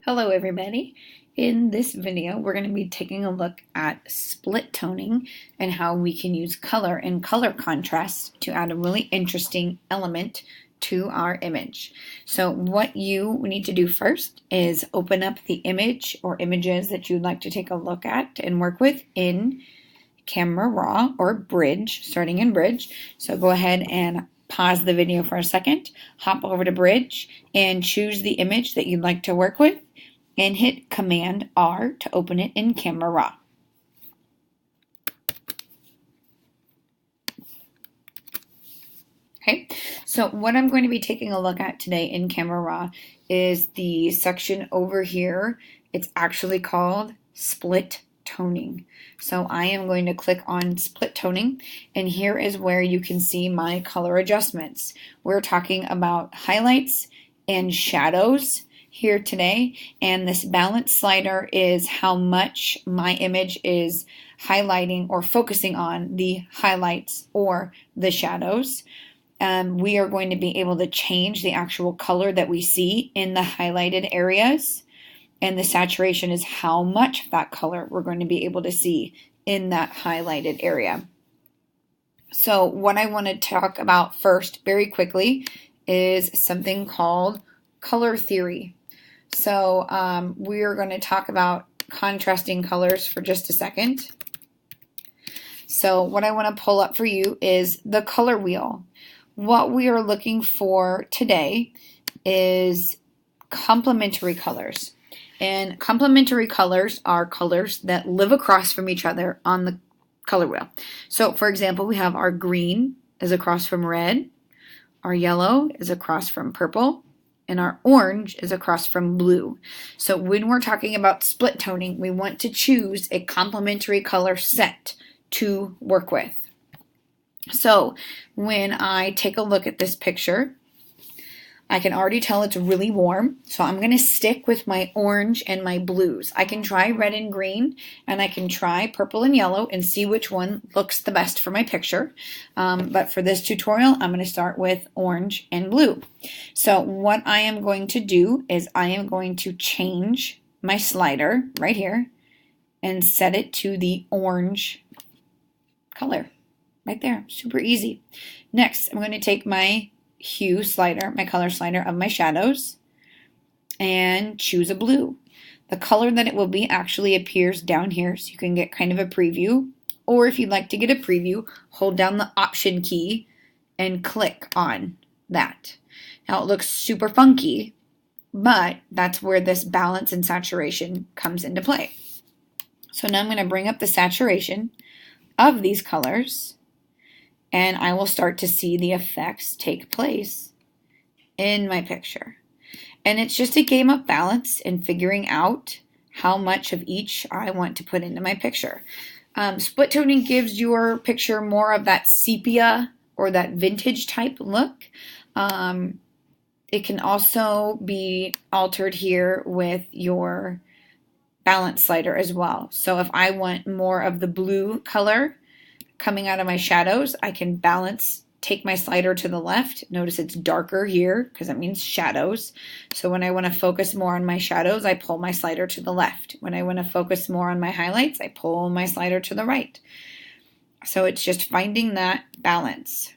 Hello everybody. In this video we're going to be taking a look at split toning and how we can use color and color contrast to add a really interesting element to our image. So what you need to do first is open up the image or images that you'd like to take a look at and work with in Camera Raw or Bridge, starting in Bridge. So go ahead and pause the video for a second, hop over to Bridge, and choose the image that you'd like to work with, and hit Command R to open it in Camera Raw. Okay, so what I'm going to be taking a look at today in Camera Raw is the section over here. It's actually called Split Toning. So I am going to click on Split Toning, and here is where you can see my color adjustments. We're talking about highlights and shadows here today, and this balance slider is how much my image is highlighting or focusing on the highlights or the shadows. We are going to be able to change the actual color that we see in the highlighted areas, and the saturation is how much of that color we're going to be able to see in that highlighted area. So what I want to talk about first very quickly is something called color theory. So we are going to talk about contrasting colors for just a second. So what I want to pull up for you is the color wheel. What we are looking for today is complementary colors. And complementary colors are colors that live across from each other on the color wheel. So for example, we have our green is across from red, our yellow is across from purple, and our orange is across from blue. So when we're talking about split toning, we want to choose a complementary color set to work with. So when I take a look at this picture, I can already tell it's really warm, so I'm going to stick with my orange and my blues. I can try red and green, and I can try purple and yellow and see which one looks the best for my picture. But for this tutorial, I'm going to start with orange and blue. So what I am going to do is I am going to change my slider right here and set it to the orange color. Right there, super easy. Next, I'm going to take my hue slider, my color slider of my shadows, and choose a blue. The color that it will be actually appears down here, so you can get kind of a preview. Or if you'd like to get a preview, hold down the Option key and click on that. Now it looks super funky, but that's where this balance and saturation comes into play. So now I'm going to bring up the saturation of these colors, and I will start to see the effects take place in my picture. And it's just a game of balance and figuring out how much of each I want to put into my picture. Split toning gives your picture more of that sepia or that vintage type look. It can also be altered here with your balance slider as well. So if I want more of the blue color coming out of my shadows, I can take my slider to the left. Notice it's darker here because that means shadows. So when I want to focus more on my shadows, I pull my slider to the left. When I want to focus more on my highlights, I pull my slider to the right. So it's just finding that balance.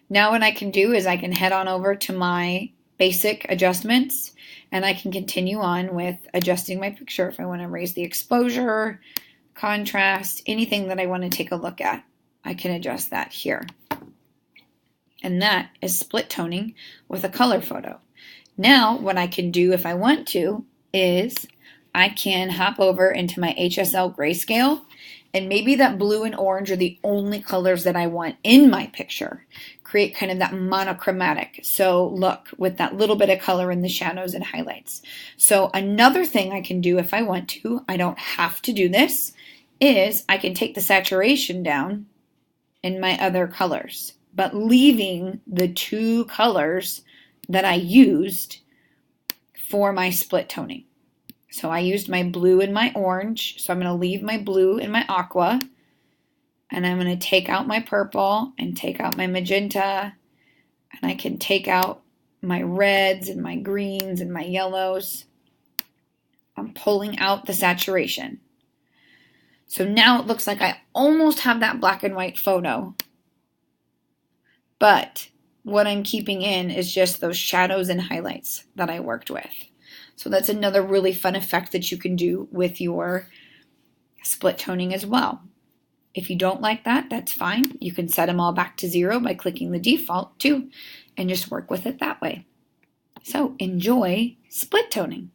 Now what I can do is I can head on over to my basic adjustments, and I can continue on with adjusting my picture. If I want to raise the exposure, contrast, anything that I want to take a look at, I can adjust that here. And that is split toning with a color photo. Now what I can do if I want to is I can hop over into my HSL grayscale, and maybe that blue and orange are the only colors that I want in my picture. Create kind of that monochromatic. So look, with that little bit of color in the shadows and highlights. So another thing I can do if I want to, I don't have to do this, is I can take the saturation down in my other colors, but leaving the two colors that I used for my split toning. So I used my blue and my orange, so I'm going to leave my blue and my aqua, and I'm going to take out my purple and take out my magenta, and I can take out my reds and my greens and my yellows. I'm pulling out the saturation. So now it looks like I almost have that black and white photo. But what I'm keeping in is just those shadows and highlights that I worked with. So that's another really fun effect that you can do with your split toning as well. If you don't like that, that's fine. You can set them all back to 0 by clicking the default too, and just work with it that way. So enjoy split toning.